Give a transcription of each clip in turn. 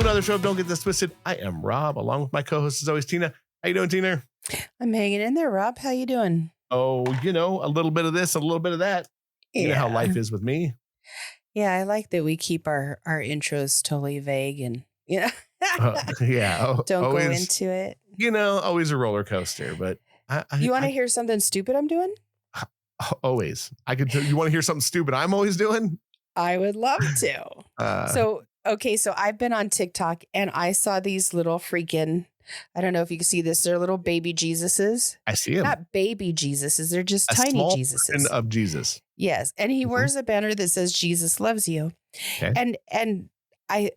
another show of Don't Get This Twisted. I am Rob, along with my co-host as always, Tina. How you doing, Tina? I'm hanging in there, Rob. How you doing? Oh, a little bit of this, a little bit of that. You know how life is with me. Yeah, I like that we keep our intros totally vague and, don't always, go into it. Always a roller coaster. But you want to hear something stupid I'm doing? Always. I could tell you want to hear something stupid I'm always doing? I would love to. So I've been on TikTok and I saw these little freaking, I don't know if you can see this, they're little baby Jesuses. I see them. Not baby Jesuses, they're just a tiny small Jesuses. version of Jesus. Yes. And he wears a banner that says Jesus loves you. Okay. And I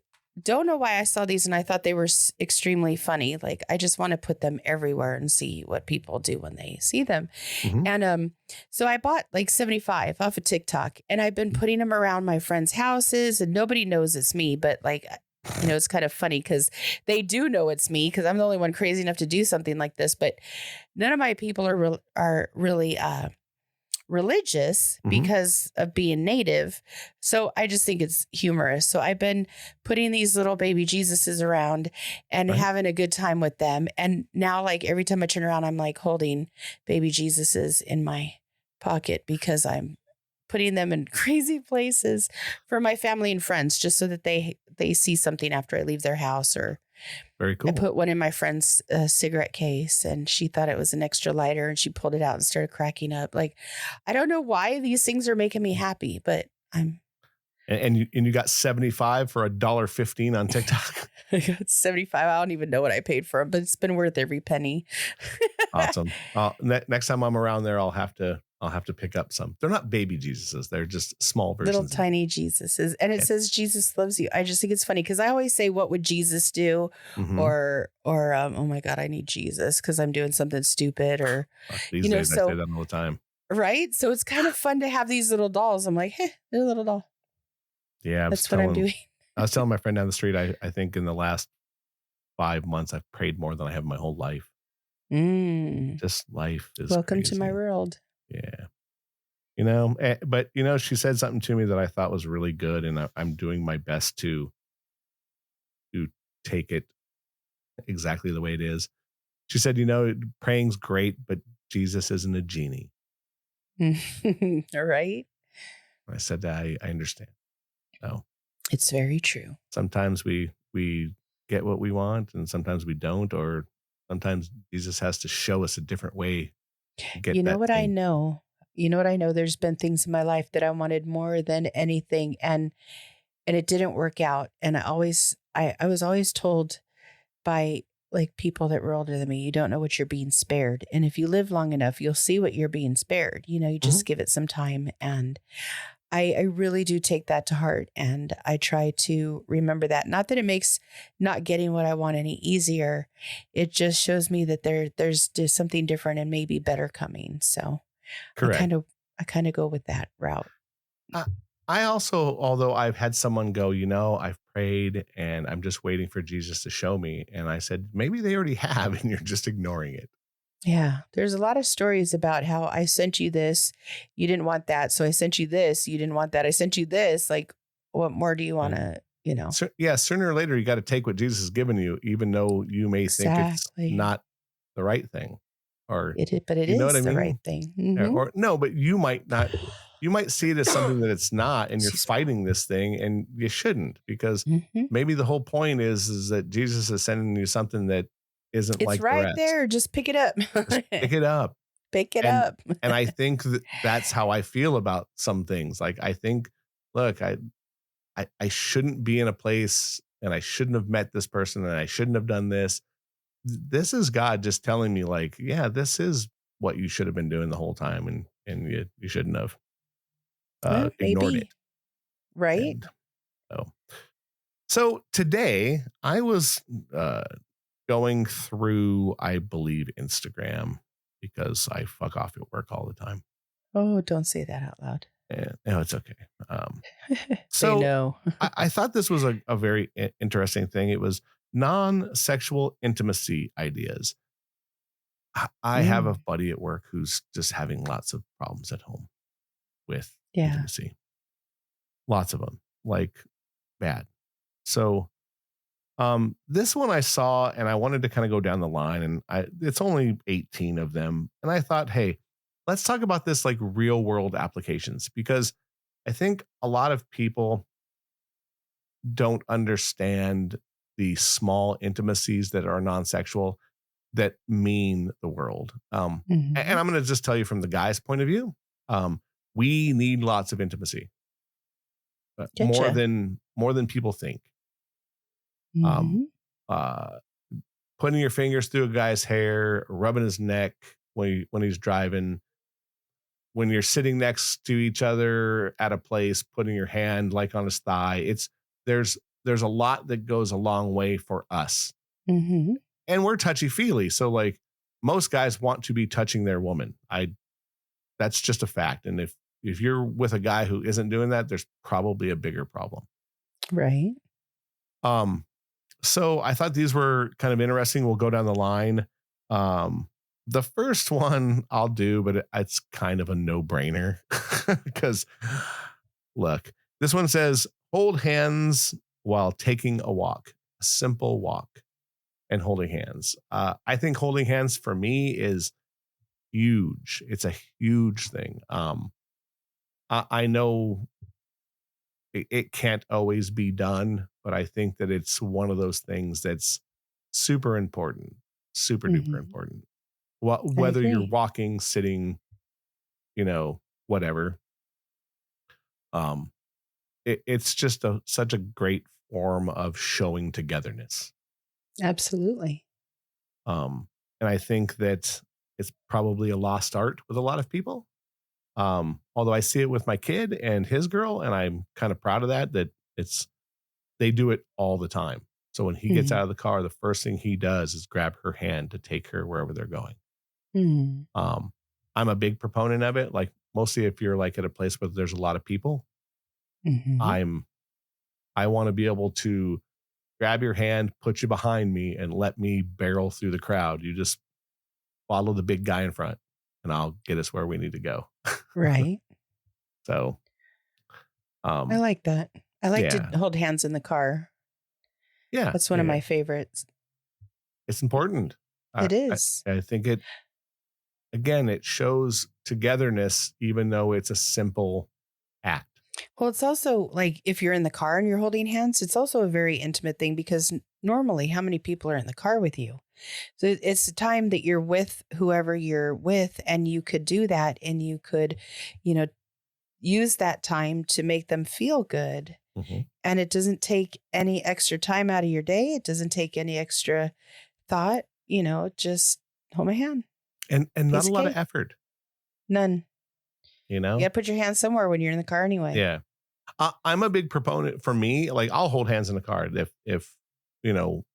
don't know why I saw these and I thought they were extremely funny. Like, I just want to put them everywhere and see what people do when they see them. Mm-hmm. And so I bought like 75 off of TikTok and I've been putting them around my friends' houses and nobody knows it's me. But like, it's kind of funny because they do know it's me because I'm the only one crazy enough to do something like this. But none of my people are really religious because of being native. So I just think it's humorous. So I've been putting these little baby Jesuses around and having a good time with them. And now, like, every time I turn around, I'm like holding baby Jesuses in my pocket because I'm putting them in crazy places for my family and friends, just so that they see something after I leave their house. Or very cool. I put one in my friend's cigarette case and she thought it was an extra lighter and she pulled it out and started cracking up. Like, I don't know why these things are making me happy, but I'm. And you got 75 for $1.15 on TikTok. I got 75. I don't even know what I paid for them, but it's been worth every penny. Awesome. Next time I'm around there, I'll have to pick up some. They're not baby Jesuses. They're just small versions. Little tiny Jesuses. And it says Jesus loves you. I just think it's funny because I always say, what would Jesus do? Or oh my God, I need Jesus because I'm doing something stupid. Or, these days I say that all the time. Right. So it's kind of fun to have these little dolls. I'm like, hey, they're a little doll. Yeah. That's what I'm doing. I was telling my friend down the street, I think in the last 5 months, I've prayed more than I have in my whole life. Just life is welcome crazy. to my world. Yeah. But she said something to me that I thought was really good. And I'm doing my best to take it exactly the way it is. She said, praying's great, but Jesus isn't a genie. All right. I said, I understand. So it's very true. Sometimes we get what we want and sometimes we don't, or sometimes Jesus has to show us a different way to get I know? There's been things in my life that I wanted more than anything and it didn't work out. And I was always told by like people that were older than me, you don't know what you're being spared. And if you live long enough, you'll see what you're being spared. You just give it some time. And I really do take that to heart. And I try to remember that. Not that it makes not getting what I want any easier. It just shows me that there's just something different and maybe better coming. So correct. I kind of go with that route. I also, although I've had someone go, I've prayed and I'm just waiting for Jesus to show me. And I said, maybe they already have and you're just ignoring it. Yeah. There's a lot of stories about how I sent you this. You didn't want that. So I sent you this. You didn't want that. I sent you this. Like, what more do you want to, So, sooner or later, you got to take what Jesus has given you, even though you may think it's not the right thing. But it is the right thing. Mm-hmm. Or no, but you might not. You might see it as something that it's not, and you're fighting this thing, and you shouldn't, because maybe the whole point is that Jesus is sending you something that isn't like the rest. It's right there. Just pick it up. Just pick it up. Pick it up. And I think that's how I feel about some things. Like, I think, look, I shouldn't be in a place, and I shouldn't have met this person, and I shouldn't have done this. This is God just telling me, like, yeah, this is what you should have been doing the whole time, and you shouldn't have ignored it. Right. And so today I was going through, I believe, Instagram, because I fuck off at work all the time. Oh, don't say that out loud. No, it's okay. So no. I thought this was a very interesting thing. It was non-sexual intimacy ideas. I have a buddy at work who's just having lots of problems at home with intimacy. Lots of them, like bad. So This one I saw and I wanted to kind of go down the line, and it's only 18 of them. And I thought, hey, let's talk about this like real world applications, because I think a lot of people don't understand the small intimacies that are non-sexual that mean the world. And Mhm. I'm going to just tell you from the guy's point of view, we need lots of intimacy, Getcha. more than people think. Um, Mhm. uh, Putting your fingers through a guy's hair, rubbing his neck when he's driving, when you're sitting next to each other at a place, putting your hand like on his thigh. There's there's a lot that goes a long way for us, Mhm. and we're touchy feely. So like most guys want to be touching their woman. That's just a fact. And if you're with a guy who isn't doing that, there's probably a bigger problem. Right. Um, so I thought these were kind of interesting. We'll go down the line. Um, the first one I'll do, but it's kind of a no brainer because look, this one says hold hands while taking a walk, a simple walk and holding hands. I think holding hands for me is huge. It's a huge thing. I know it can't always be done, but I think that it's one of those things that's super important, super duper Mhm. important. I Whether you're agree. walking, sitting, whatever. Um, it's just such a great form of showing togetherness. Absolutely. And I think that it's probably a lost art with a lot of people. Although I see it with my kid and his girl, and I'm kind of proud of that. They do it all the time. So when he gets Mhm. out of the car, the first thing he does is grab her hand to take her wherever they're going. Mhm. Um, I'm a big proponent of it. Like mostly if you're like at a place where there's a lot of people, Mhm. I'm I want to be able to grab your hand, put you behind me, and let me barrel through the crowd. You just follow the big guy in front, and I'll get us where we need to go. Right. So, I um, like that. I like to yeah, hold hands in the car. yeah, That's one of yeah, my favorites. it's important. It is. I think it shows togetherness, even though it's a simple act. Well, it's also like if you're in the car and you're holding hands, it's also a very intimate thing because normally, how many people are in the car with you? So it's the time that you're with whoever you're with, and you could do that and you could, you know, use that time to make them feel good. Mhm. And it doesn't take any extra time out of your day. It doesn't take any extra thought, just hold my hand. And not Piece a of lot of cake. effort, None. you You got know? to put your hand somewhere when you're in the car anyway. Yeah. I'm a big proponent for me, like, I'll hold hands in the car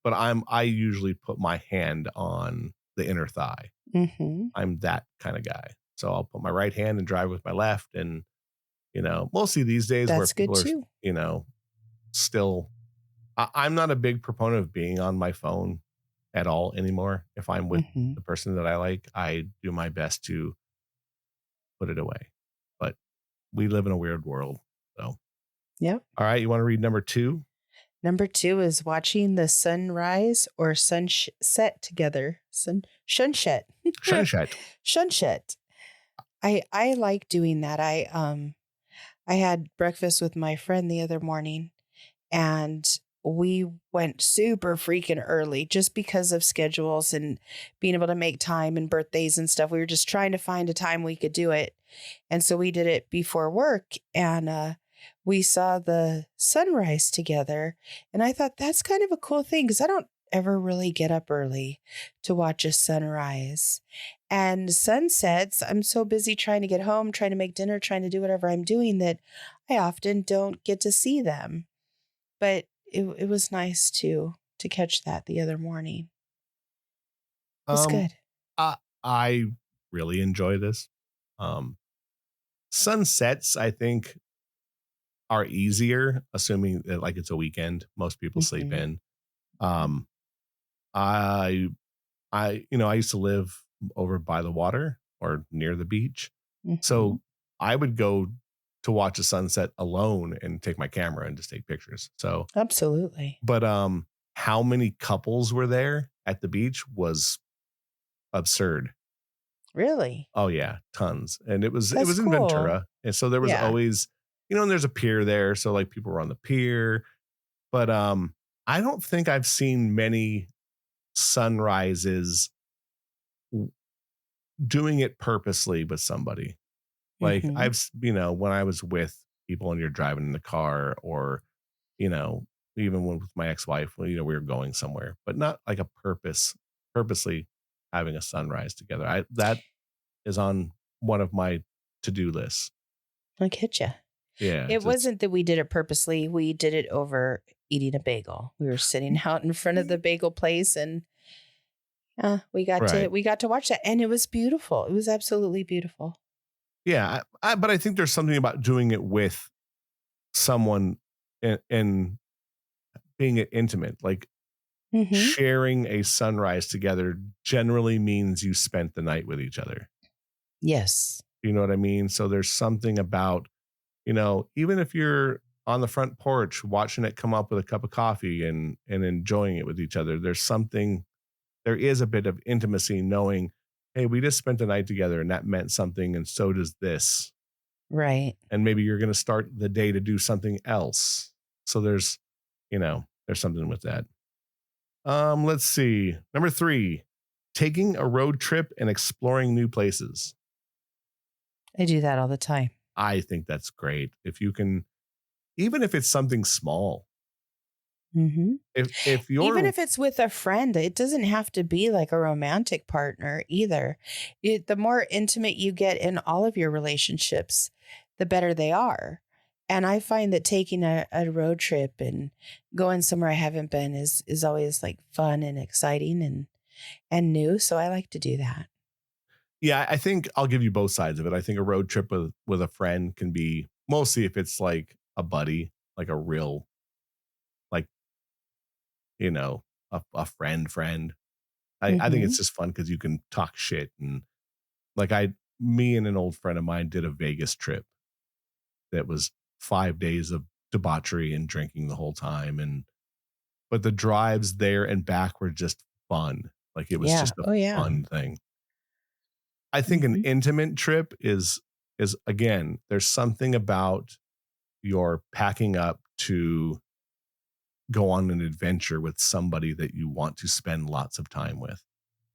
but I usually put my hand on the inner thigh. Hmm. I'm that kinda guy. So I'll put my right hand and drive with my left, and, mostly these days where That's good people are, too. you know, still I'm not a big proponent of being on my phone at all anymore. If I'm with Hmm. the person that I like, I do my best to put it away. But we live in a weird world. So, Yep. all right, you wanna read number 2? Number two is watching the sunrise or sunset together. Sunset. Sunset. Sunset. I like doing that. I had breakfast with my friend the other morning and we went super freaking early just because of schedules and being able to make time and birthdays and stuff. We were just trying to find a time we could do it. And so we did it before work and we saw the sunrise together. And I thought that's kind of a cool thing because I don't ever really get up early to watch a sunrise. And sunsets, I'm so busy trying to get home, trying to make dinner, trying to do whatever I'm doing that I often don't get to see them. But it was nice to catch that the other morning. It was Um, good. I I really enjoy this. Um, Sunsets, I think, are easier, assuming that, like, it's a weekend. Most people sleep Mhm. in. Um, I I used to live over by the water or near the beach. Mhm. So I would go to watch a sunset alone and take my camera and just take pictures. So, Absolutely. but how many couples were there at the beach was absurd. Really? Oh yeah, tons. And it That's was in cool. Ventura. And so there was Yeah. always, and there's a pier there, so like people were on the pier, but I don't think I've seen many sunrises w- doing it purposely with somebody. Like Mhm. when I was with people and you're driving in the car or, you know, even when with my ex-wife, we were going somewhere, but not like a purposely having a sunrise together. That is on one of my to-do lists. I get you. Yeah, It just wasn't that we did it purposely. We did it over eating a bagel. We were sitting out in front of the bagel place and we got to right. we got to watch that and it was beautiful. It was absolutely beautiful. Yeah, but I think there's something about doing it with someone and being intimate. Like Mhm. sharing a sunrise together generally means you spent the night with each other. Yes. You know what I mean? So there's something about, even if you're on the front porch watching it come up with a cup of coffee and enjoying it with each other, there is a bit of intimacy knowing, hey, we just spent the night together and that meant something and so does this. Right. And maybe you're going to start the day to do something else. So there's something with that. Let's see. Number 3, taking a road trip and exploring new places. I do that all the time. I think that's great. If you can, even if it's something small, Mhm. if Even you're if it's with a friend, it doesn't have to be like a romantic partner either. The more intimate you get in all of your relationships, the better they are. And I find that taking a road trip and going somewhere I haven't been is always like fun and exciting and new. So I like to do that. yeah, I think I'll give you both sides of it. I think a road trip with a friend can be mostly if it's like a buddy, like a real like, a friend. I think it's Hmm. just fun because you can talk shit and like me and an old friend of mine did a Vegas trip that was 5 days of debauchery and drinking the whole time. But the drives there and back were just fun. Like it was Yeah. just a Oh yeah. fun thing. I think an Hmm. intimate trip is again, there's something about your packing up to go on an adventure with somebody that you want to spend lots of time with.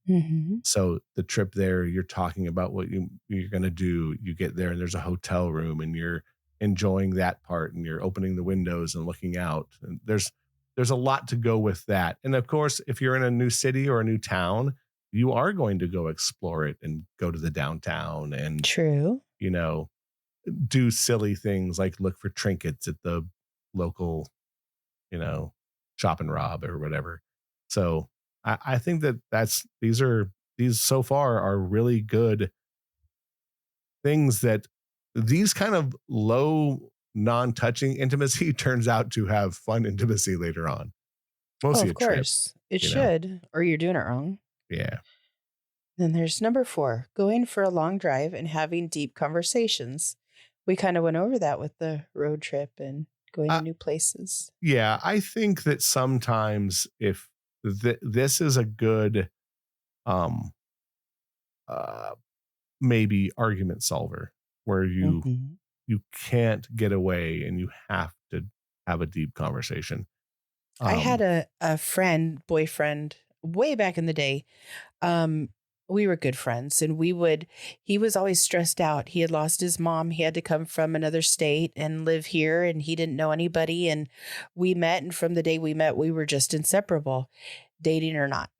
Hmm. So the trip there, you're talking about what you're going to do. You get there and there's a hotel room and you're enjoying that part and you're opening the windows and looking out. And there's a lot to go with that. And of course, if you're in a new city or a new town, you are going to go explore it and go to the downtown and, True. you know, do silly things like look for trinkets at the local, you know, shop and rob or whatever. So I think that these so far are really good things that these kind of low non-touching intimacy turns out to have fun intimacy later on. Oh, Mostly of a trip, course. It you know? should, or you're doing it wrong. Yeah. Then there's number 4, going for a long drive and having deep conversations. We kind of went over that with the road trip and going to Uh, new places. yeah, I think that sometimes if this is a good um uh maybe argument solver where Mhm. you can't get away and you have to have a deep conversation. I had Um, a friend, boyfriend, way back in the day. Um, we were good friends and he was always stressed out. He had lost his mom. He had to come from another state and live here and he didn't know anybody. And we met. And from the day we met, we were just inseparable, dating or not.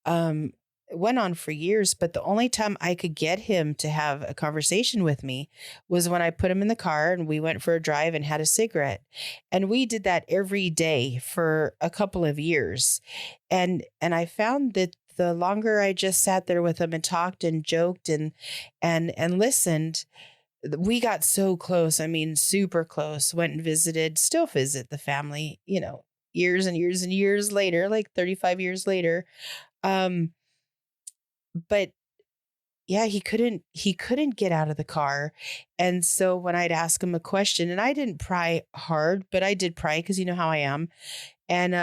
Um, it went on for years, but the only time I could get him to have a conversation with me was when I put him in the car and we went for a drive and had a cigarette. And we did that every day for a couple of years. And I found that the longer I just sat there with him and talked and joked and listened, we got so close. I mean, super close. Went and visited, still visit the family, years and years and years later, like 35 years later. Um, but yeah, he couldn't get out of the car. And so when I'd ask him a question, and I didn't pry hard, but I did pry because you know how I am. And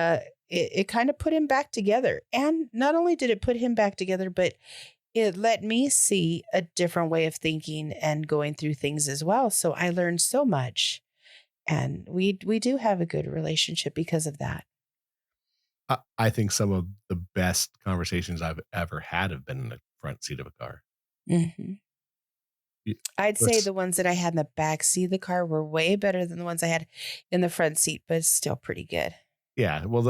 it kind of put him back together. And not only did it put him back together, but it let me see a different way of thinking and going through things as well. So I learned so much. And we do have a good relationship because of that. I think some of the best conversations I've ever had have been in the front seat of a car. Mhm. Y- I'd say let's- the ones that I had in the back seat of the car were way better than the ones I had in the front seat, but still pretty good. Yeah, well,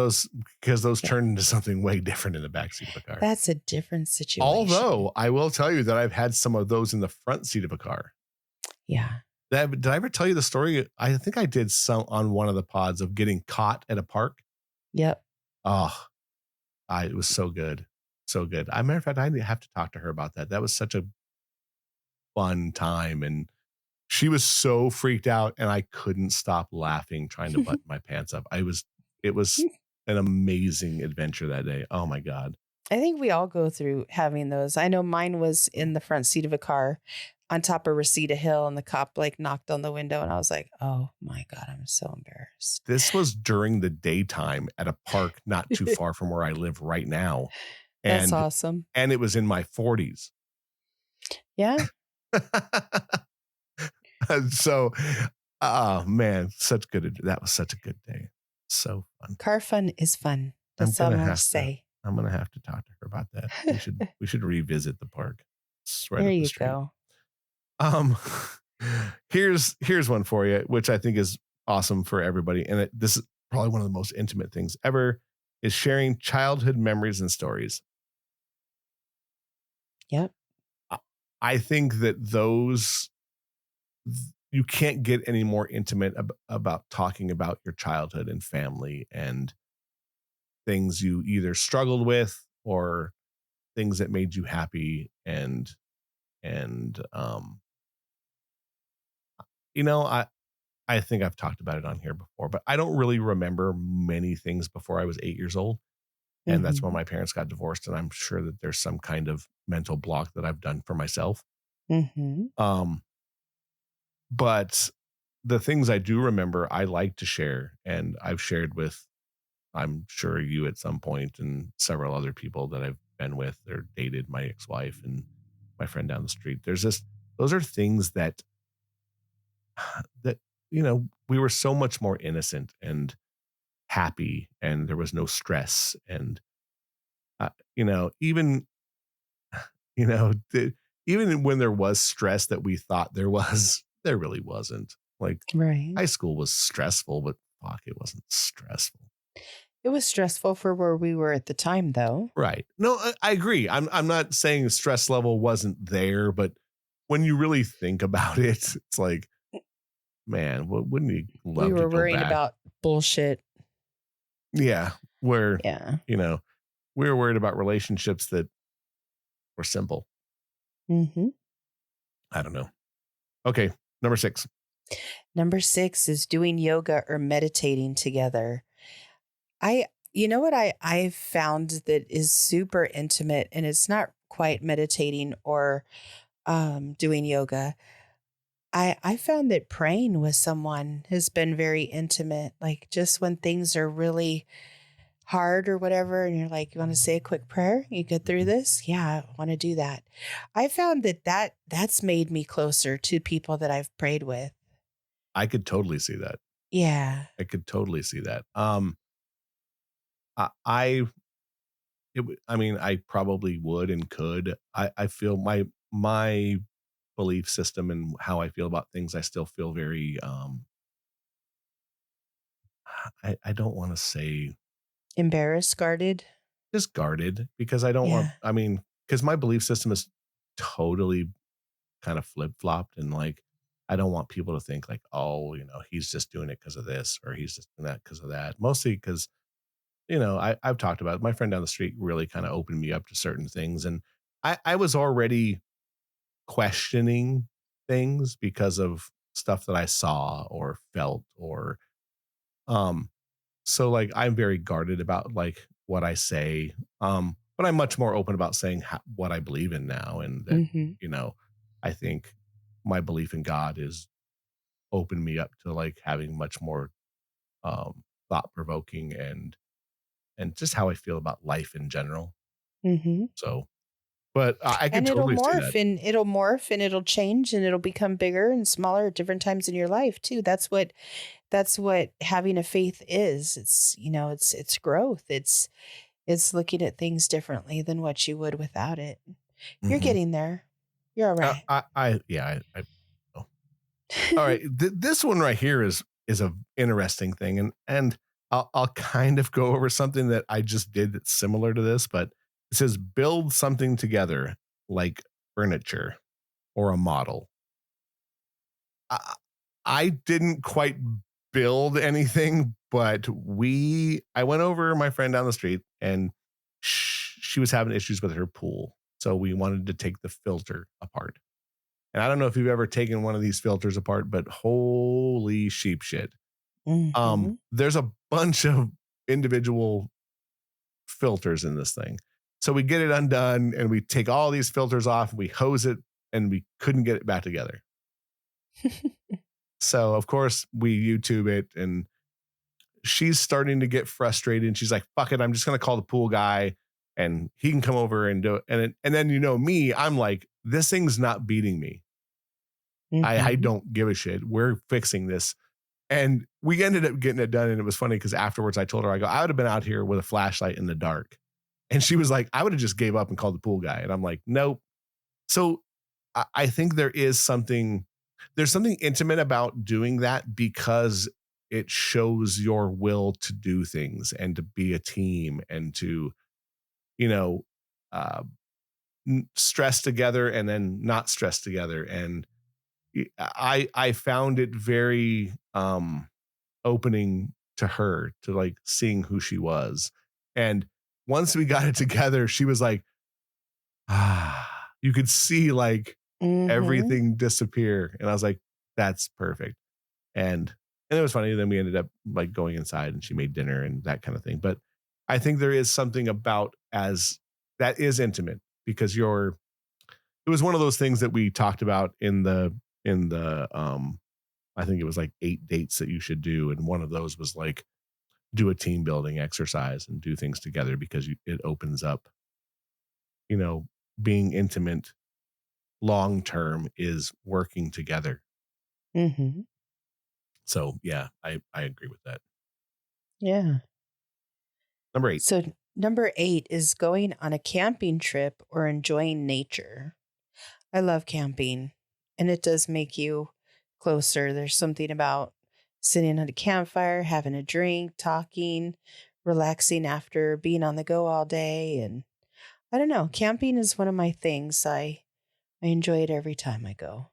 because those Yeah. turn into something way different in the back seat of a car. That's a different situation. Although I will tell you that I've had some of those in the front seat of a car. Yeah. Did I ever tell you the story? I think I did some on one of the pods of getting caught at a park. Yep. Oh, it was so good. So good. I matter of fact, I have to talk to her about that. That was such a fun time. And she was so freaked out and I couldn't stop laughing, trying to button my pants up. It was an amazing adventure that day. Oh my God. I think we all go through having those. I know mine was in the front seat of a car on top of Reseda Hill, and the cop like knocked on the window, and I was like, "Oh my God, I'm so embarrassed." This was during the daytime at a park not too far from where I live right now. That's And awesome. and it was in my 40s. Yeah. So, oh man, that was such a good day. So fun. Car fun is fun. I'm That's all gonna I'm going to have to say. I'm gonna have to talk to her about that. We should revisit the park. It's right There up the you street. go. Um here's one for you, which I think is awesome for everybody. And this is probably one of the most intimate things ever is sharing childhood memories and stories. Yep. I I think that you can't get any more intimate about talking about your childhood and family and things you either struggled with or things that made you happy and you know I think I've talked about it on here before, but I don't really remember many things before I was 8 years old, and that's when Hmm. my parents got divorced, and I'm sure that there's some kind of mental block that I've done for myself. Hmm. Um, but the things I do remember, I like to share, and I've shared with, I'm sure you at some point, and several other people that I've been with or dated, my ex-wife and my friend down the street. Those are things that we were so much more innocent and happy, and there was no stress, and uh, you know even you know the, even when there was stress that we thought there was, there really wasn't. Like Right. high school was stressful, but fuck, it wasn't stressful. It was stressful for where we were at the time, though. Right. No, I agree. I'm not saying the stress level wasn't there, but when you really think about it, it's like, man, wouldn't you We love to were go worrying back? about bullshit. Yeah, where Yeah. you know we were worried about relationships that were simple. Hmm. I don't know. Okay, number 6. Number 6 is doing yoga or meditating together. You know what I found that is super intimate, and it's not quite meditating or doing yoga. I found that praying with someone has been very intimate. Like just when things are really hard or whatever, and you're like, you want to say a quick prayer? You get through this? Yeah, I want to do that. I found that's made me closer to people that I've prayed with. I could totally see that. Yeah. I could totally see that. I I mean, I probably would and could. I feel my belief system and how I feel about things. I still feel very. I don't want to say Embarrassed, guarded. just guarded because I don't want. Yeah. I mean, because my belief system is totally kind of flip flopped and like. I don't want people to think like, oh, he's just doing it because of this or he's just doing that because of that. Mostly because I've talked about it. My friend down the street really kind of opened me up to certain things. And I was already questioning things because of stuff that I saw or felt or, um, so like I'm very guarded about like what I say. But I'm much more open about saying what I believe in now. And that, Hmm. you know, I think my belief in God is opened me up to like having much more, thought provoking and and just how I feel about life in general. Mhm. So, but I could And totally see that. it'll morph and it'll change and it'll become bigger and smaller at different times in your life too. That's what having a faith is. It's, it's growth. It's looking at things differently than what you would without it. You're Mhm. getting there. You're all right. Yeah, oh. All right. This one right here is a interesting thing, and I'll kind of go over something that I just did that's similar to this, but it says build something together like furniture or a model. I, I didn't quite build anything, but I went over my friend down the street and she was having issues with her pool. So we wanted to take the filter apart. And I don't know if you've ever taken one of these filters apart, but holy sheep shit. Mhm. There's a bunch of individual filters in this thing. So we get it undone and we take all these filters off, we hose it, and we couldn't get it back together. So of course we YouTube it, and she's starting to get frustrated. And she's like, "Fuck it, I'm just gonna call the pool guy, and he can come over and do it." And then me, I'm like, "This thing's not beating me. I Mhm. don't give a shit. We're fixing this." And we ended up getting it done. And it was funny because afterwards I told her, I would have been out here with a flashlight in the dark. And she was like, "I would have just gave up and called the pool guy." And I'm like, "Nope." So I think there's something intimate about doing that because it shows your will to do things and to be a team and to, you know, uh, stress together and then not stress together. And I found it very opening to her, to like seeing who she was. And once we got it together, she was like, you could see like Mhm. everything disappear. And I was like, that's perfect. And it was funny. Then we ended up like going inside and she made dinner and that kind of thing. But I think there is something about as that is intimate because it was one of those things that we talked about in the I think it was like 8 dates that you should do. And one of those was like do a team building exercise and do things together because it opens up, you know, being intimate long term is working together. Mhm. So yeah, I agree with that. Yeah. Number 8. So number 8 is going on a camping trip or enjoying nature. I love camping and it does make you closer. There's something about sitting at a campfire, having a drink, talking, relaxing after being on the go all day. And I don't know, camping is one of my things. I enjoy it every time I go.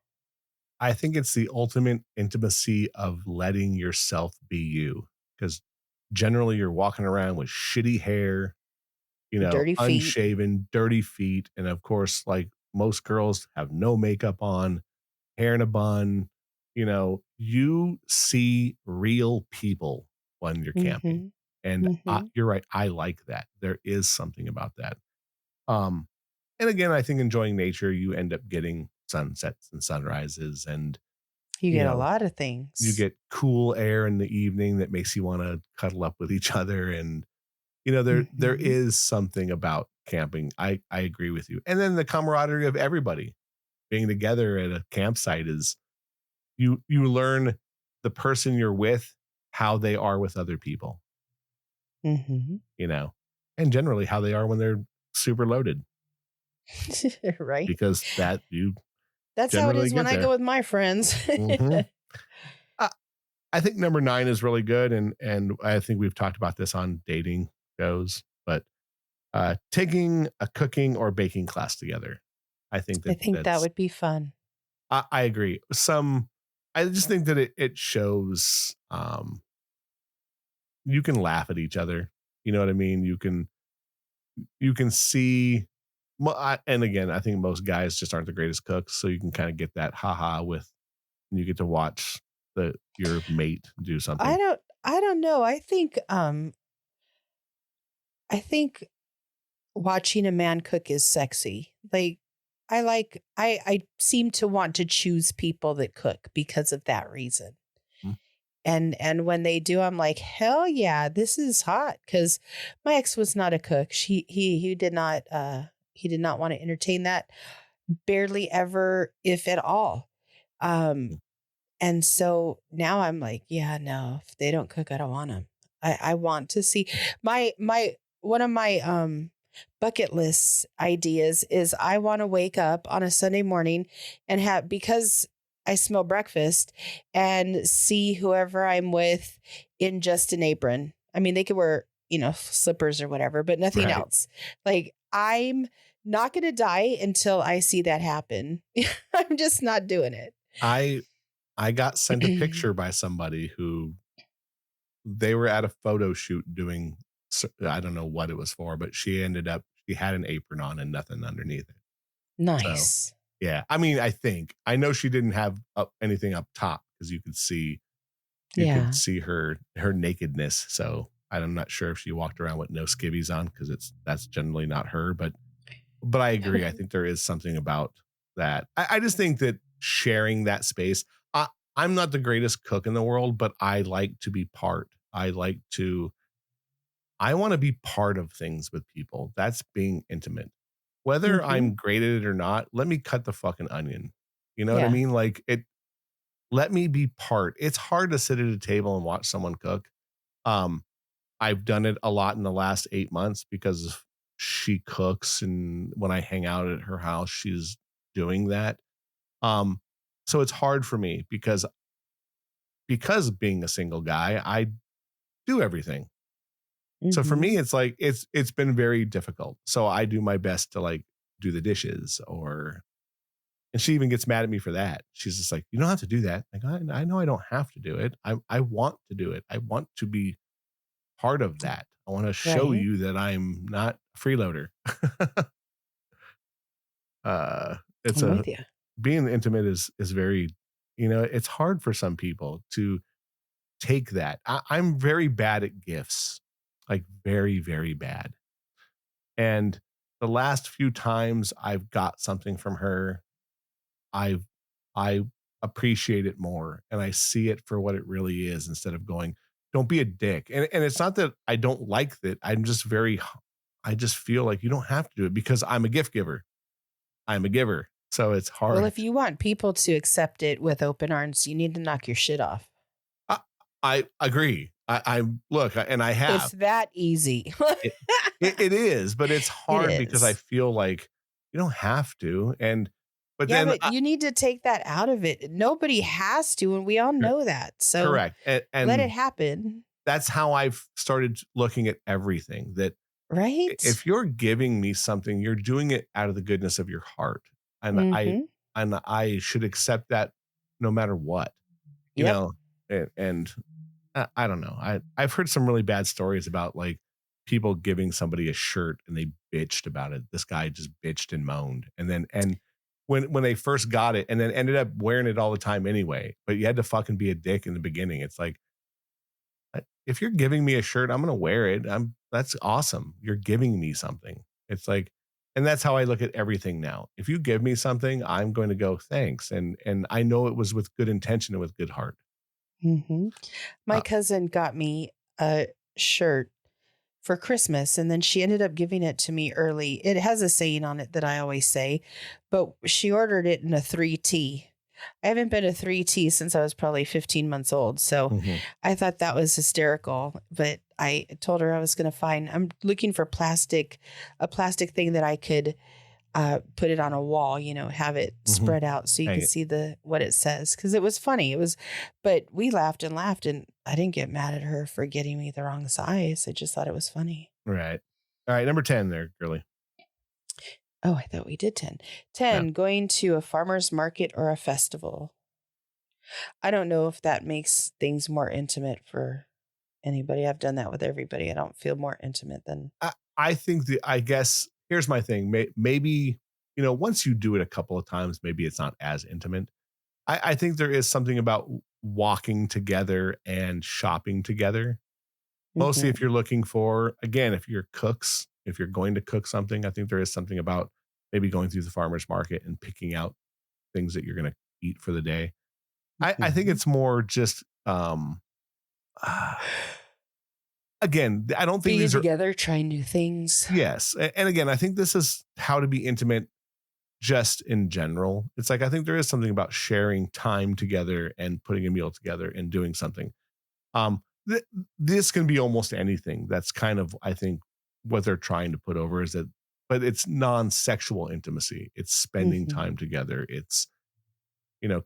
I think it's the ultimate intimacy of letting yourself be you because generally you're walking around with shitty hair, Dirty feet. unshaven, dirty feet, and of course, like most girls have no makeup on, hair in a bun. You see real people when you're camping. Mm-hmm. And Mm-hmm. you're right. I like that. There is something about that. Um, and again, I think enjoying nature, you end up getting sunsets and sunrises, and You you get a know, lot of you things. get cool air in the evening that makes you want to cuddle up with each other. And there Mm-hmm. is something about camping. I agree with you. And then the camaraderie of everybody being together at a campsite is you learn the person you're with, how they are with other people, Mm-hmm. you know, and generally how they are when they're super loaded, Right? because that you That's how it generally is when get I go there. with my friends. Hmm. I, I think number 9 is really good, and I think we've talked about this on dating shows, but taking a cooking or baking class together. I think I that think that that's would be fun. I agree. I just think that it shows you can laugh at each other. You know what I mean? You can see and again, I think most guys just aren't the greatest cooks, so you can kind of get that haha with you get to watch your mate do something. I don't know. I think watching a man cook is sexy. I seem to want to choose people that cook because of that reason. Mm. And when they do, I'm like, hell yeah, this is hot. Because my ex was not a cook. He did not want to entertain that, barely ever, if at all. Um, and so now I'm like, yeah, no, if they don't cook, I don't want them. I want to see my one of my bucket list ideas is I want to wake up on a Sunday morning and have, because I smell breakfast, and see whoever I'm with in just an apron. I mean, they could wear, slippers or whatever, but nothing Right. else. Like, I'm not going to die until I see that happen. I'm just not doing it. I I got sent a picture by somebody who they were at a photo shoot doing I don't know what it was for, but she had an apron on and nothing underneath it. So, Nice. yeah. I mean, I know she didn't have anything up top because you could Yeah. see her nakedness. So, I'm not sure if she walked around with no skivvies on because that's generally not her, but I agree. I think there is something about that. I just think that sharing that space. I'm not the greatest cook in the world, but I like to be part. I want to be part of things with people. That's being intimate. Whether Hmm. I'm great at it or not, let me cut the fucking onion. You know what I Yeah. mean? Like let me be part. It's hard to sit at a table and watch someone cook. Um, I've done it a lot in the last 8 months because she cooks, and when I hang out at her house, she's doing that. Um, so it's hard for me because being a single guy, I do everything. So for Hmm. me, it's like it's been very difficult. So I do my best to like do the dishes, and she even gets mad at me for that. She's just like, "You don't have to do that." Like, I know I don't have to do it. I want to do it. I want to be part of that. I want to show Right. you that I'm not a freeloader. It's I'm a with you. being intimate is very, it's hard for some people to take that. I'm very bad at gifts, like very, very bad. And the last few times I've got something from her, I've I appreciate it more and I see it for what it really is instead of going, don't be a dick. And it's not that I don't like that. I just feel like you don't have to do it because I'm a gift giver. I'm a giver. So it's Well, hard. if you want people to accept it with open arms, you need to knock your shit off. I, I agree. I look, and I It's have. that easy. It, it is, but it's It hard because I is. feel like you don't have to. But Yeah, then but you need to take that out of it. Nobody has to, and we all know that. So correct. let it And happen. that's how I've started looking at everything, that Right? if you're giving me something, you're doing it out of the goodness of your heart. And Mm-hmm. I should accept that no matter what, you Yep. know, and I don't know. I've heard some really bad stories about like people giving somebody a shirt and they bitched about it. This guy just bitched and moaned. And when they first got it and then ended up wearing it all the time anyway, but you had to fucking be a dick in the beginning. It's like, if you're giving me a shirt, I'm gonna wear it. That's awesome. You're giving me something. It's like, and that's how I look at everything now. If you give me something, I'm going to go thanks, and I know it was with good intention and with good heart. Mm-hmm. My Uh, cousin got me a shirt for Christmas, and then she ended up giving it to me early. It has a saying on it that I always say, but she ordered it in a 3T. I haven't been a 3T since I was probably 15 months old. So mhm. I thought that was hysterical. But I told her I was going to I'm looking for a plastic thing that I could put it on a wall, have it Mhm. spread out so you Hang could it. see what it says. Cause it was funny. But we laughed and laughed, and I didn't get mad at her for getting me the wrong size. I just thought it was funny. Right. All right, number 10 there, girly. Oh, I thought we did 10. Yeah. 10, going to a farmer's market or a festival. I don't know if that makes things more intimate for anybody. I've done that with everybody. I don't feel more intimate than. I think I guess here's my thing. Maybe, once you do it a couple of times, maybe it's not as intimate. I think there is something about walking together and shopping together. Mostly if Mhm. you're looking for, again, if you're cooks, if you're going to cook something, I think there is something about maybe going through the farmer's market and picking out things that you're going to eat for the day. I think Mhm. it's more just uh, again, I don't think Being these are, together, trying new things. yes. And again, I think this is how to be intimate just in general. It's like, I think there is something about sharing time together and putting a meal together and doing something. This can be almost anything. That's kind of, I think, what they're trying to put over is that, but it's non-sexual intimacy. It's spending Hmm. time together. It's,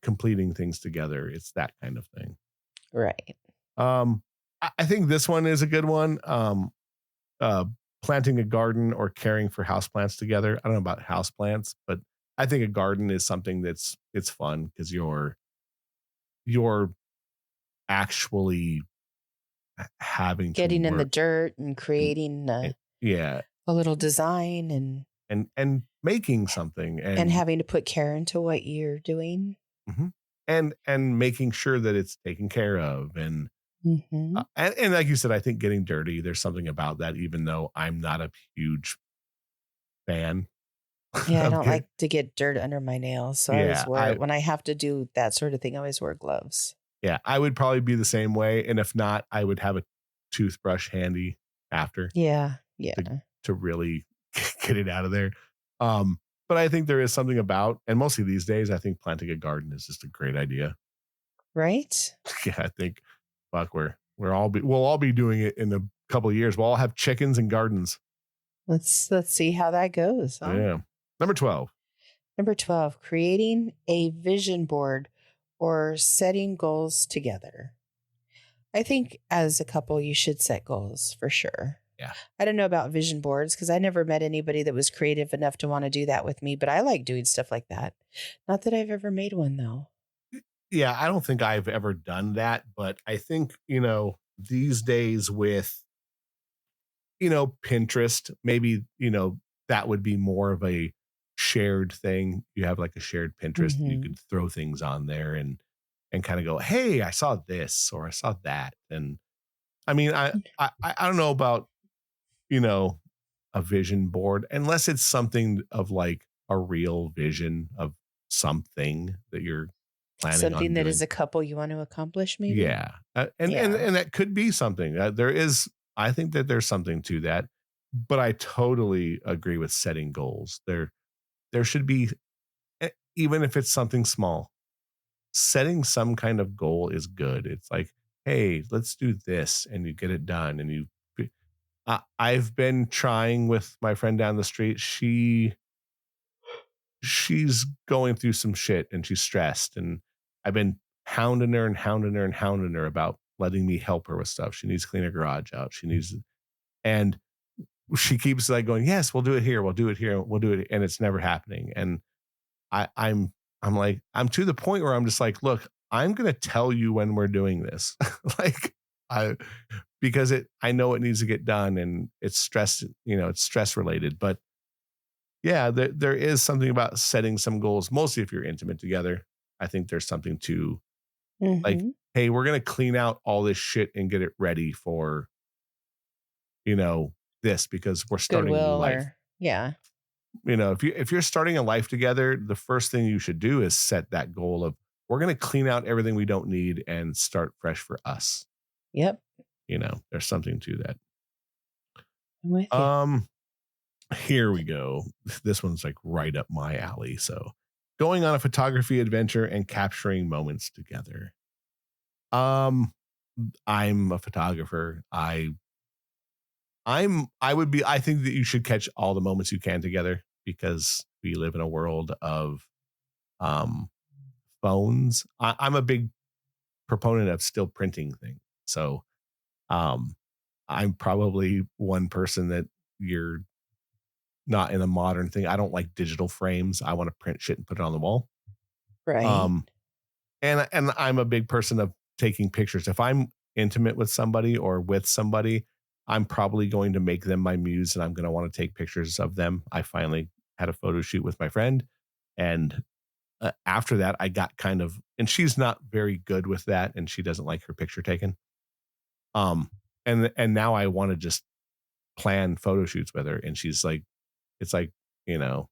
completing things together. It's that kind of thing. Right. I think this one is a good one. Uh, Planting a garden or caring for houseplants together. I don't know about houseplants, but I think a garden is something it's fun because you're actually having to Getting in the work dirt and and, creating and yeah, a little design and making something and and having to put care into what you're doing. mhm, and making sure that it's taken care of Hmm. and like you said, I think getting dirty. There's something about that, even though I'm not a huge fan Yeah, I of don't get. like to get dirt under my nails, so I always Yeah, wear when I have to do that sort of thing, I always wear gloves. I would probably be the same way, and if not, I would have a toothbrush handy after Yeah, to yeah. to really get it out of there. Um, but I think there is something about, and mostly these days, I think planting a garden is just a great idea. Right? Yeah, I think, fuck, we'll all be doing it in a couple of years. We'll all have chickens and gardens. Let's see how that goes, huh? Yeah. Number 12. Number 12, creating a vision board or setting goals together. I think as a couple, you should set goals for sure. Yeah. I don't know about vision boards because I never met anybody that was creative enough to want to do that with me, but I like doing stuff like that. Not that I've ever made one though. Yeah, I don't think I've ever done that, but I think, these days with, Pinterest, maybe, that would be more of a shared thing. You have like a shared Pinterest and you Hmm. could throw things on there and kind of go, "Hey, I saw this or I saw that." And I mean, I don't know about, you know, a vision board unless it's something of like a real vision of something that you're planning on Something that as doing. a couple you want to accomplish, maybe. Yeah, and Yeah. that could be something. There is, I think that there's something to that, but I totally agree with setting goals. There should be, even if it's something small, setting some kind of goal is good. It's like, hey, let's do this, and you get it done, and you. I've been trying with my friend down the street. She's going through some shit and she's stressed, and I've been hounding her and hounding her and hounding her about letting me help her with stuff. She needs to clean her garage out. She needs, and she keeps like going, yes, we'll do it here. We'll do it here. We'll do it. And it's never happening. And I'm like, I'm to the point where I'm just like, look, I'm going to tell you when we're doing this. like I, because I know it needs to get done and it's stress, it's stress related, but yeah, there is something about setting some goals, mostly if you're intimate together. I think there's something to like, Hmm. hey, we're gonna clean out all this shit and get it ready for, this because we're starting a new Goodwill life. or yeah. If you're starting a life together, the first thing you should do is set that goal of we're gonna clean out everything we don't need and start fresh for us. Yep. There's something to that. I'm with you. Um, Here we go. This one's like right up my alley. So, going on a photography adventure and capturing moments together. Um, I'm a photographer. I would be. I think that you should catch all the moments you can together because we live in a world of um phones. I'm a big proponent of still printing things. So, um, I'm probably one person that you're not in a modern thing. I don't like digital frames. I want to print shit and put it on the wall. Right. Um, and I'm a big person of taking pictures. If I'm intimate with somebody or with somebody, I'm probably going to make them my muse and I'm going to want to take pictures of them. I finally had a photo shoot with my friend and after that I got kind of, and she's not very good with that and she doesn't like her picture taken. Um and now I want to just plan photo shoots with her and she's like, it's like, you know,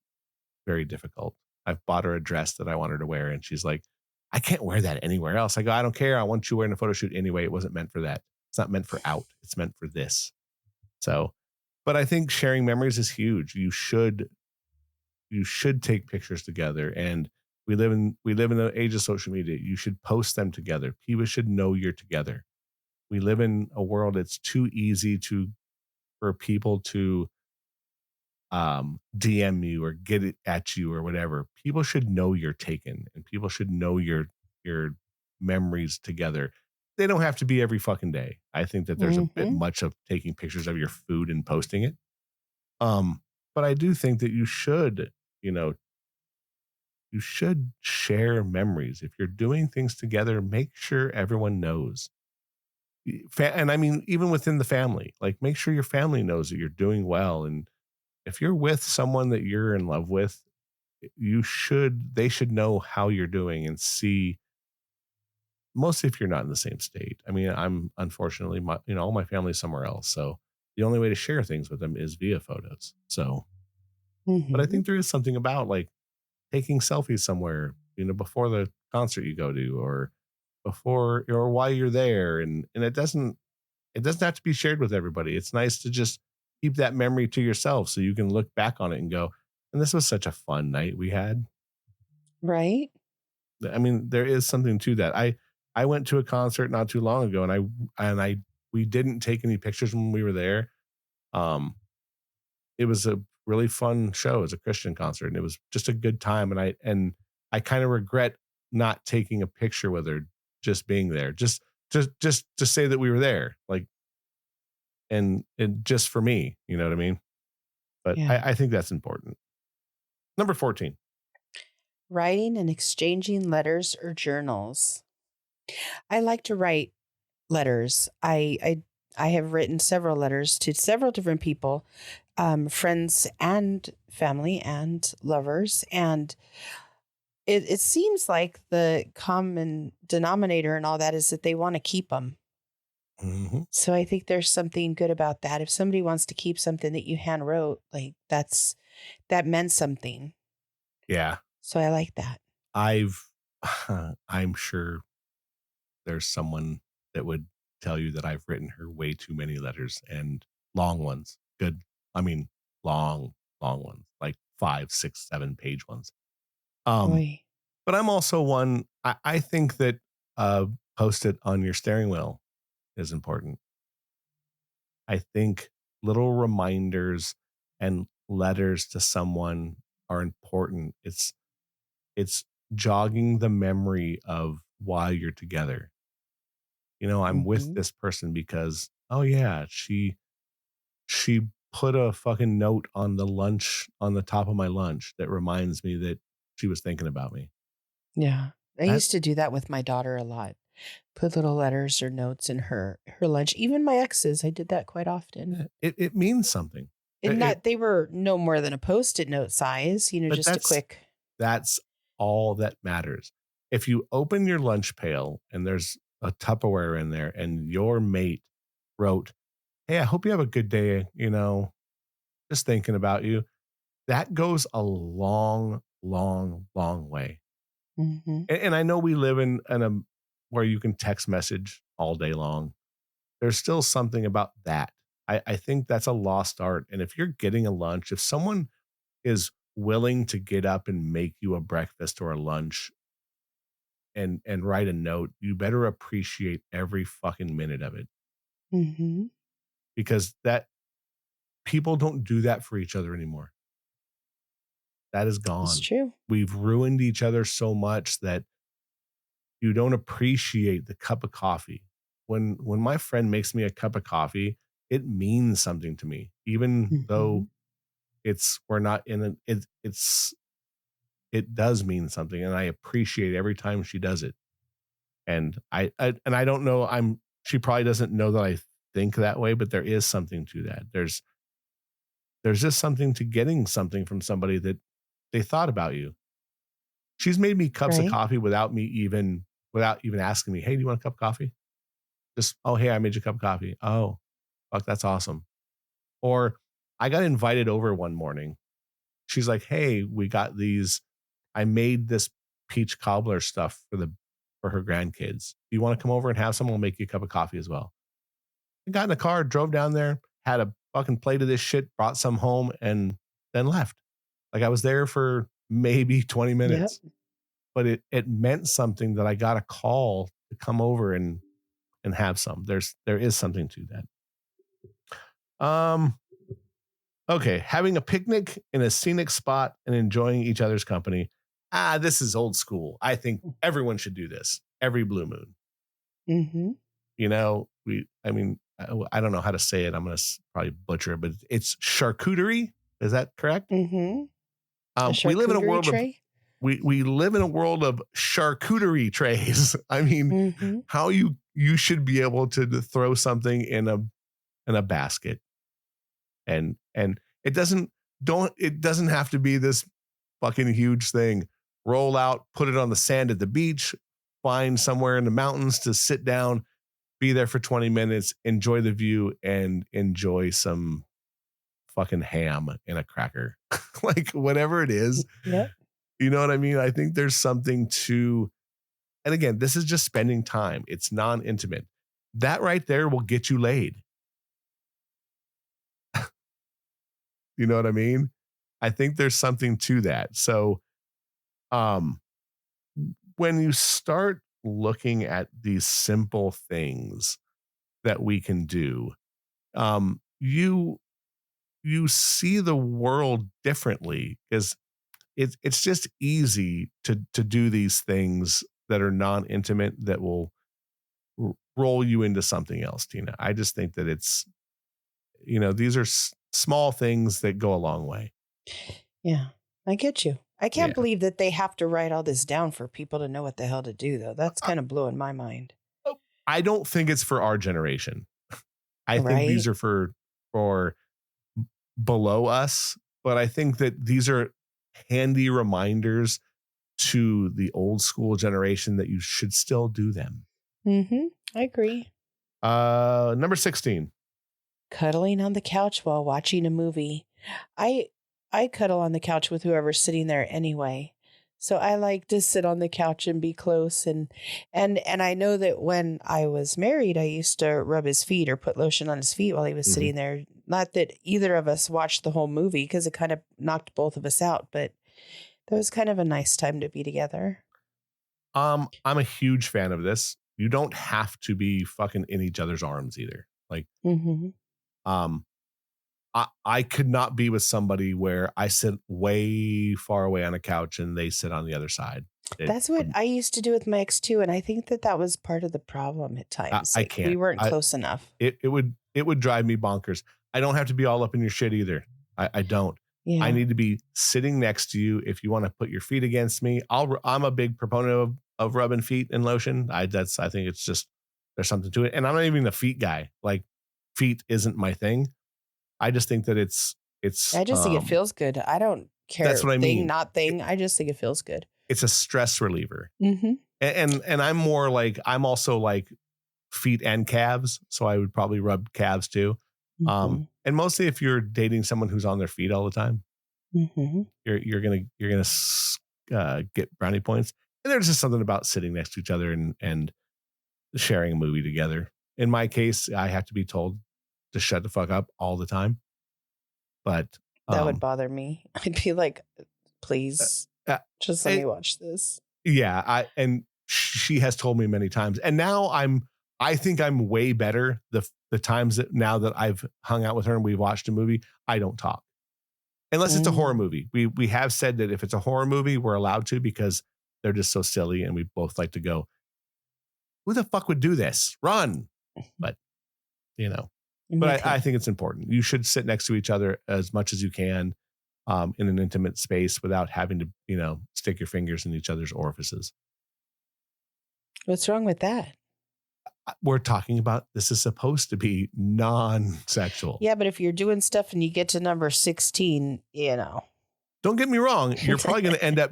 very difficult. I've bought her a dress that I want her to wear, and she's like, "I can't wear that anywhere else." I go, "I don't care. I want you wearing a photo shoot anyway. It wasn't meant for that." It's not meant for out. It's meant for this. So, but I think sharing memories is huge. You should take pictures together, and we live in the age of social media. You should post them together. People should know you're together. We live in a world that's too easy to for people to DM you or get it at you or whatever. People should know you're taken, and people should know your memories together. They don't have to be every fucking day. I think that there's a bit Mhm. much of taking pictures of your food and posting it. Um, but I do think that you know, you should share memories. If you're doing things together, make sure everyone knows. And I mean, even within the family, like make sure your family knows that you're doing well. And if you're with someone that you're in love with, they should know how you're doing and see, mostly if you're not in the same state. I mean, I'm unfortunately, all my family's somewhere else. So the only way to share things with them is via photos. So, but I Mhm. think there is something about like taking selfies somewhere, before the concert you go to, or before or while you're there. And it doesn't have to be shared with everybody. It's nice to just keep that memory to yourself so you can look back on it and go, and this was such a fun night we had. Right? I mean, there is something to that. I went to a concert not too long ago, and I we didn't take any pictures when we were there. Um, it was a really fun show. It was a Christian concert, and it was just a good time. And I kind of regret not taking a picture with her, just being there, just to say that we were there, like, and just for me, you know what I mean? But Yeah. I think that's important. Number 14. Writing and exchanging letters or journals. I like to write letters. I have written several letters to several different people, friends and family and lovers, and it seems like the common denominator and all that is that they want to keep them. Mhm. So I think there's something good about that. If somebody wants to keep something that you hand wrote, like that meant something. Yeah. So I like that. I've I'm sure there's someone that would tell you that I've written her way too many letters, and long ones. Good. I mean, long, long ones, like 5, 6, 7 page ones. Um, Boy. but I'm also one, I think that post it on your steering wheel is important. I think little reminders and letters to someone are important. It's jogging the memory of why you're together. I'm with Hmm. this person because, oh yeah, she put a fucking note on the top of my lunch that reminds me that she was thinking about me. Yeah. I That used to do that with my daughter a lot. Put little letters or notes in her lunch. Even my exes, I did that quite often. it means something. And It not they were no more than a Post-it note size, but just a quick. that's all that matters. If you open your lunch pail and there's a Tupperware in there and your mate wrote, "Hey, I hope you have a good day, just thinking about you." That goes a long, long, long way. Mhm. And I know we live in a where you can text message all day long. There's still something about that. I think that's a lost art. And if you're getting a lunch, if someone is willing to get up and make you a breakfast or a lunch and write a note, you better appreciate every fucking minute of it, Mhm. because that people don't do that for each other anymore. That is It's gone. true. We've ruined each other so much that you don't appreciate the cup of coffee. When my friend makes me a cup of coffee, it means something to me, even though Mhm. it's we're not in it. It does mean something, and I appreciate every time she does it. And I don't know. She probably doesn't know that I think that way, but there is something to that. There's just something to getting something from somebody that they thought about you. She's made me cups of Right? coffee without even asking me, "Hey, do you want a cup of coffee?" Just, "Oh, hey, I made you a cup of coffee." "Oh, fuck, that's awesome." Or I got invited over one morning. She's like, "Hey, I made this peach cobbler stuff for her grandkids. Do you want to come over and have some? I'll make you a cup of coffee as well." I got in a car, drove down there, had a fucking plate of this shit, brought some home, and then left. Like I was there for maybe 20 Yep. minutes, but it meant something that I got a call to come over and have some. There is something to that. Okay, having a picnic in a scenic spot and enjoying each other's company. This is old school. I think everyone should do this every blue moon. Mm-hmm. You know, I don't know how to say it. I'm going to probably butcher it, but it's charcuterie. Is that correct? Mm-hmm. A We live in a charcuterie world of tray. we live in a world of charcuterie trays. I mean, Mm-hmm. how you should be able to throw something in a basket, and it doesn't have to be this fucking huge thing. Roll out, put it on the sand at the beach, find somewhere in the mountains to sit down, be there for 20 minutes, enjoy the view, and enjoy some fucking ham and a cracker. Like whatever it is. Yep. You know what I mean? I think there's something to, and again, this is just spending time. It's non-intimate. That right there will get you laid. You know what I mean? I think there's something to that. So, um, when you start looking at these simple things that we can do, you see the world differently because it's just easy to do these things that are non-intimate that will roll you into something else, Tina. I just think that it's, these are small things that go a long way. Yeah, I get you. I Yeah. can't believe that they have to write all this down for people to know what the hell to do, though. That's I, kind of blowing my mind. I don't think it's for our generation. I think these Right? are for below us, but I think that these are handy reminders to the old school generation that you should still do them. Mm-hmm. I agree. Number 16. Cuddling on the couch while watching a movie. I I cuddle on the couch with whoever's sitting there anyway. So I like to sit on the couch and be close and I know that when I was married I used to rub his feet or put lotion on his feet while he was Mhm. sitting there. Not that either of us watched the whole movie because it kind of knocked both of us out, but that was kind of a nice time to be together. I'm a huge fan of this. You don't have to be fucking in each other's arms either. Like, Mhm. um, I could not be with somebody where I sit way far away on a couch and they sit on the other side. It That's what would, I used to do with my ex too, and I think that that was part of the problem at times. I Like we can't. weren't close enough. It would drive me bonkers. I don't have to be all up in your shit either. I don't. I Yeah. need to be sitting next to you. If you want to put your feet against me, I'm a big proponent of rubbing feet and lotion. I think it's just, there's something to it. And I'm not even a feet guy. Like feet isn't my thing. I just think that it's I just think it feels good. I don't that's care what I thing, mean. not thing. I just think it feels good. It's a stress reliever. Mhm. And I'm more like, I'm also like feet and calves, so I would probably rub calves too. Mhm. And mostly if you're dating someone who's on their feet all the time, Mhm. you're gonna get brownie points. And there's just something about sitting next to each other and sharing a movie together. In my case, I have to be told to shut the fuck up all the time. But That would bother me. I'd be like, "Please, uh, just let it, me watch this." yeah, and she has told me many times, and now I think I'm way better the times that now that I've hung out with her and we watched a movie, I don't talk unless it's a horror Mm. movie. We have said that if it's a horror movie, we're allowed to because they're just so silly, and we both like to go, "Who the fuck would do this? Run!" But you know, Me but I too. think it's important. You should sit next to each other as much as you can, in an intimate space without having to stick your fingers in each other's orifices. What's wrong with that? We're talking about, this is supposed to be non-sexual. Yeah, but if you're doing stuff and you get to number 16, you know. Don't get me wrong. You're probably going to end up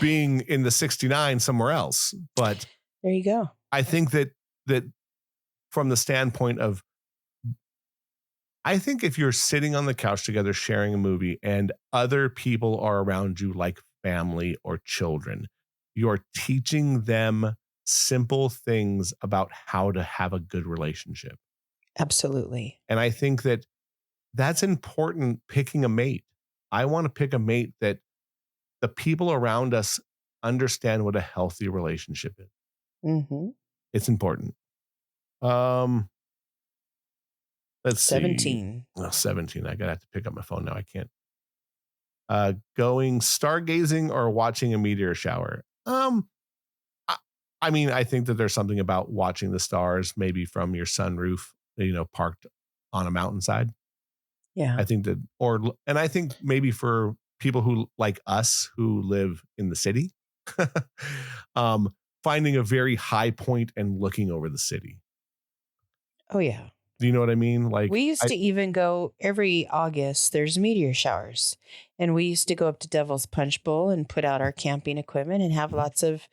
being in the 69 somewhere else. But There you go. I think that from the standpoint of, I think if you're sitting on the couch together, sharing a movie and other people are around you, like family or children, you're teaching them simple things about how to have a good relationship. Absolutely. And I think that that's important picking a mate. I want to pick a mate that the people around us understand what a healthy relationship is. Mhm. It's important. Um, let's see. 17. Oh, 17. I gotta have to pick up my phone now. I can't. Going stargazing or watching a meteor shower. I, I mean, I think that there's something about watching the stars, maybe from your sunroof, parked on a mountainside. Yeah. I think that, and I think maybe for people who like us who live in the city, um, finding a very high point and looking over the city. Oh, yeah. Do you know what I mean? Like, We used I, to even go every August, there's meteor showers. And we used to go up to Devil's Punch Bowl and put out our camping equipment and have lots of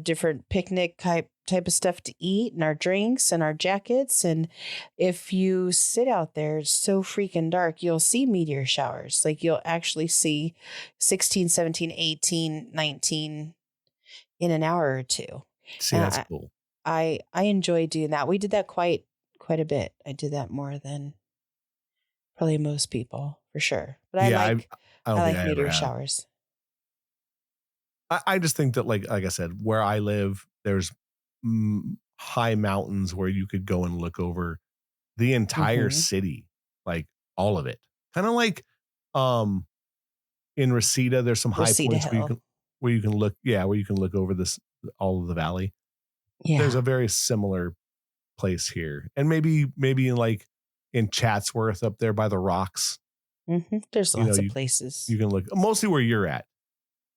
different picnic type of stuff to eat and our drinks and our jackets. And if you sit out there, it's so freaking dark, you'll see meteor showers. Like you'll actually see 16, 17, 18, 19 in an hour or two. see, And that's cool. I enjoy doing that. We did that quite a bit. I did that more than probably most people for sure. But Yeah, I I don't think like I ever meteor have. showers. I just think that, like I said, where I live, there's high mountains where you could go and look over the entire Mm-hmm. city, like all of it. Kind of like um in Reseda, there's some high Reseda points Hill. where you can look, yeah, where you can look over this all of the valley. There's Yeah. a very similar place here. And maybe in Chatsworth up there by the rocks, Mm-hmm. There's you know, lots of you places. can look mostly where you're at.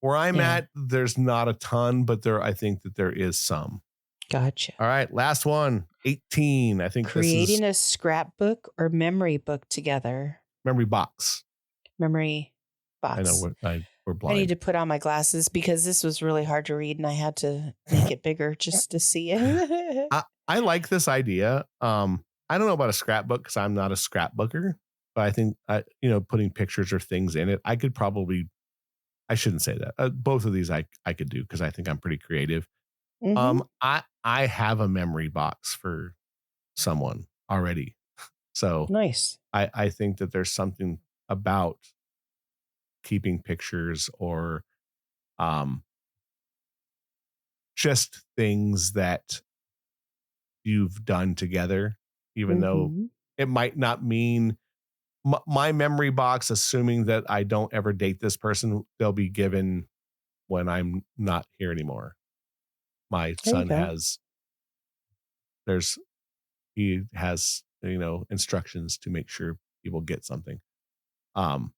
Where I'm Yeah. at, there's not a ton, but I think that there is some. Gotcha. All right, last one, 18. I think this is Creating a scrapbook or memory book together. memory box. Memory I know box. we're I need blind. to put on my glasses because this was really hard to read and I had to make it bigger just to see it. I like this idea. I don't know about a scrapbook because I'm not a scrapbooker, but I think putting pictures or things in it, I could probably. I shouldn't say that. Both of these I could do because I think I'm pretty creative. Mm-hmm. I have a memory box for someone already, so Nice. I think that there's something about keeping pictures or um just things that you've done together, even though Mm-hmm. it might not mean my memory box, assuming that I don't ever date this person, they'll be given when I'm not here anymore. My There you son go. there's, he has, instructions to make sure people get something. Um,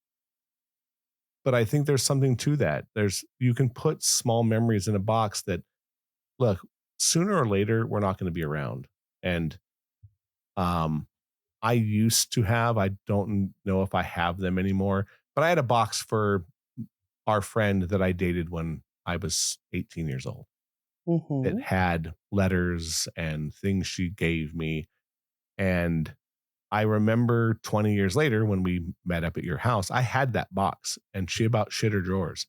but I think there's something to that. You can put small memories in a box that, look, sooner or later, we're not going to be around. And, um, I used to have, I don't know if I have them anymore, but I had a box for our friend that I dated when I was 18 years old. It Mm-hmm. had letters and things she gave me. And I remember 20 years later when we met up at your house, I had that box and she about shit her drawers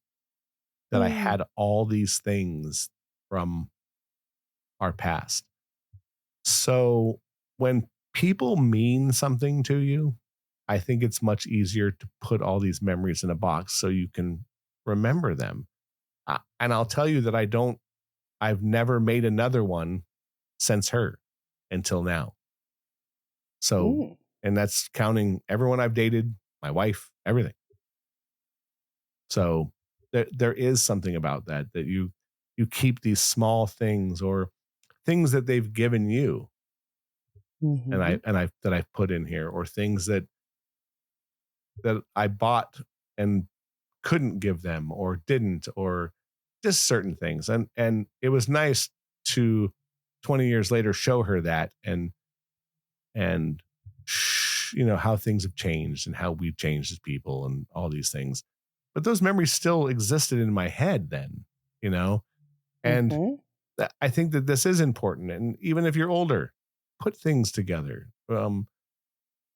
that I Mm. had all these things from our past. So when people mean something to you, I think it's much easier to put all these memories in a box so you can remember them. And I'll tell you that I've never made another one since her until now. So, Mm. and that's counting everyone I've dated, my wife, everything. So there is something about that you keep these small things or things that they've given you and Mm-hmm. that I've put in here or things that I bought and couldn't give them or didn't or just certain things. And it was nice to 20 years later show her that and how things have changed and how we've changed as people and all these things. But those memories still existed in my head then, you know? And Mm-hmm. I think that this is important. And even if you're older, put things together.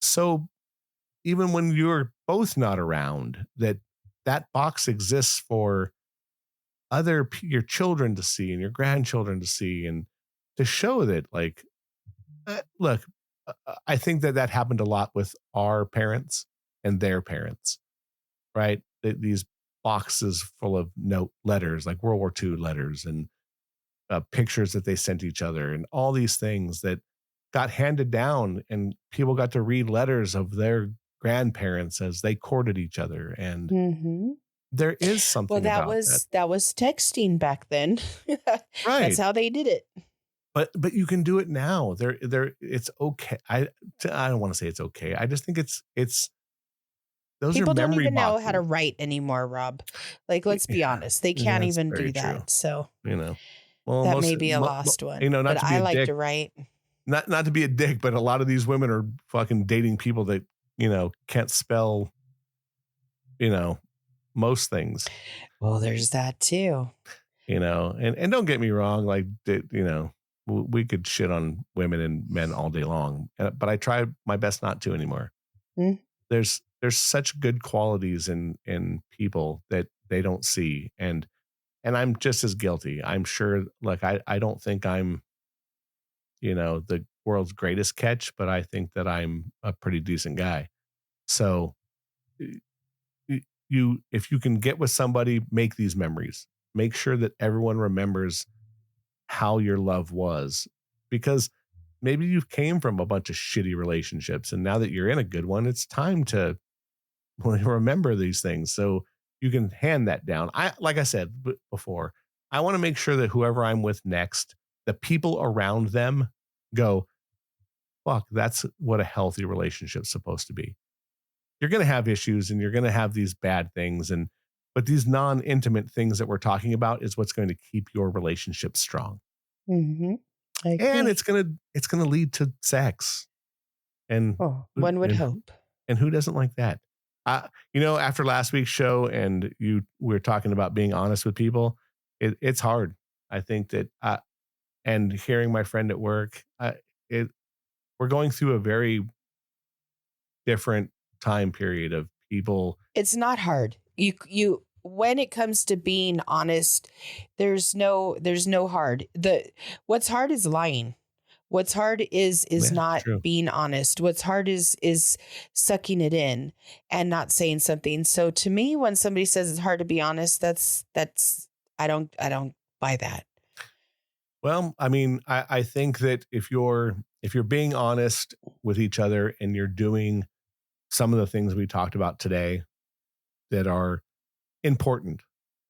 So even when you're both not around, that box exists for your children to see and your grandchildren to see and to show that, like, look, I think that that happened a lot with our parents and their parents, right? These boxes full of note letters, like World War II letters, and pictures that they sent each other, and all these things that got handed down, and people got to read letters of their grandparents as they courted each other. And Hmm. there is Well, something that about that, was that was texting back then. That's right? how they did it. But you can do it now. There, it's okay. I don't want to say it's okay. I just think it's those are People don't memory even know how to boxes. write anymore, Rob. Like, let's be honest, they Yeah, can't that's even very do true. that. So You know, well, that may be a lost one, not but to be I a like dick, to write. not to be a dick, but a lot of these women are fucking dating people that can't spell you know most things. Well, there's that too. And don't get me wrong, like we could shit on women and men all day long, but I try my best not to anymore. Mm. There's such good qualities in people that they don't see, and I'm just as guilty. I'm sure, like, I don't think I'm, the world's greatest catch, but I think that I'm a pretty decent guy. So y- if you can get with somebody, make these memories. Make sure that everyone remembers how your love was, because maybe you came from a bunch of shitty relationships, and now that you're in a good one, it's time to remember these things so you can hand that down. Like I said before, I want to make sure that whoever I'm with next, the people around them go, fuck, that's what a healthy relationship's supposed to be. You're going to have issues and you're going to have these bad things, but these non-intimate things that we're talking about is what's going to keep your relationship strong. Hmm. I And agree. it's gonna lead to sex. And Oh, who one would and hope. who doesn't like that? After last week's show, and we're talking about being honest with people, it's hard. I think that, and hearing my friend at work, it we're going through a very different time period of people. It's not hard. You when it comes to being honest, there's no hard. The What's hard is lying. What's hard is Yeah, not true. being honest. What's hard is sucking it in and not saying something. So to me, when somebody says it's hard to be honest, that's I don't buy that. Well, I mean, I think that if you're being honest with each other and you're doing some of the things we talked about today that are important.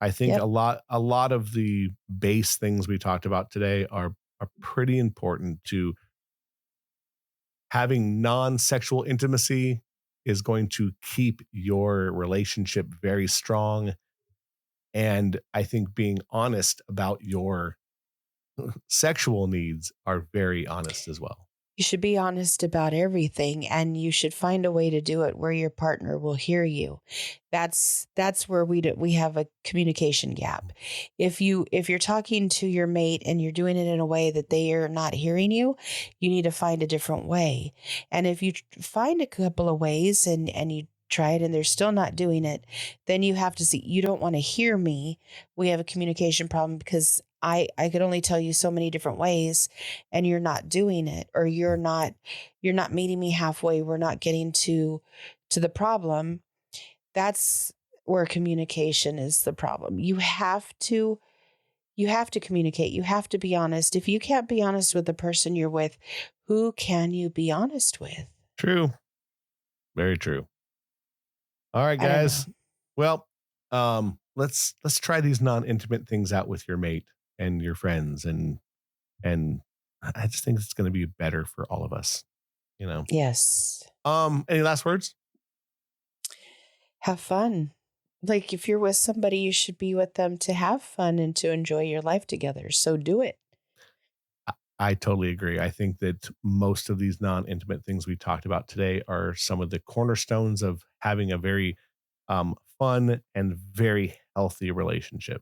I think a Yep. lot of the base things we talked about today are pretty important to having non-sexual intimacy is going to keep your relationship very strong. And I think being honest about your sexual needs are very honest as well. You should be honest about everything and you should find a way to do it where your partner will hear you. That's where we have a communication gap. If you're talking to your mate and you're doing it in a way that they are not hearing you, you need to find a different way. And if you find a couple of ways and you try it and they're still not doing it, then you have to see you don't want to hear me. We have a communication problem because I could only tell you so many different ways and you're not doing it or you're not meeting me halfway, we're not getting to the problem. That's where communication is the problem. You have to communicate, you have to be honest. If you can't be honest with the person you're with, who can you be honest with? True. Very true. All right, I don't know. guys. Well, let's try these non-intimate things out with your mate and your friends, and I just think it's going to be better for all of us, you know. Yes. Any last words? Have fun. Like if you're with somebody, you should be with them to have fun and to enjoy your life together. So do it. I totally agree. I think that most of these non-intimate things we talked about today are some of the cornerstones of having a very fun and very healthy relationship.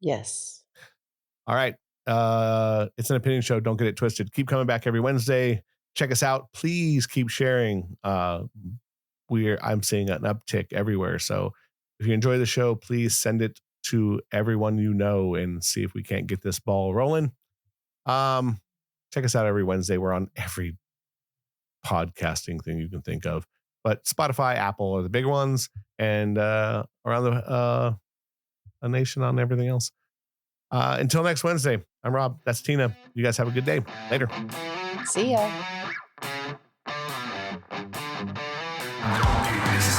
Yes. All right. It's an opinion show. Don't get it twisted. Keep coming back every Wednesday. Check us out. Please keep sharing. I'm seeing an uptick everywhere. So if you enjoy the show, please send it to everyone you know and see if we can't get this ball rolling. Um, Check us out every Wednesday. We're on every podcasting thing you can think of. But Spotify, Apple are the big ones, and around the a nation on everything else. Until next Wednesday, I'm Rob. That's Tina. You guys have a good day. Later. See ya. This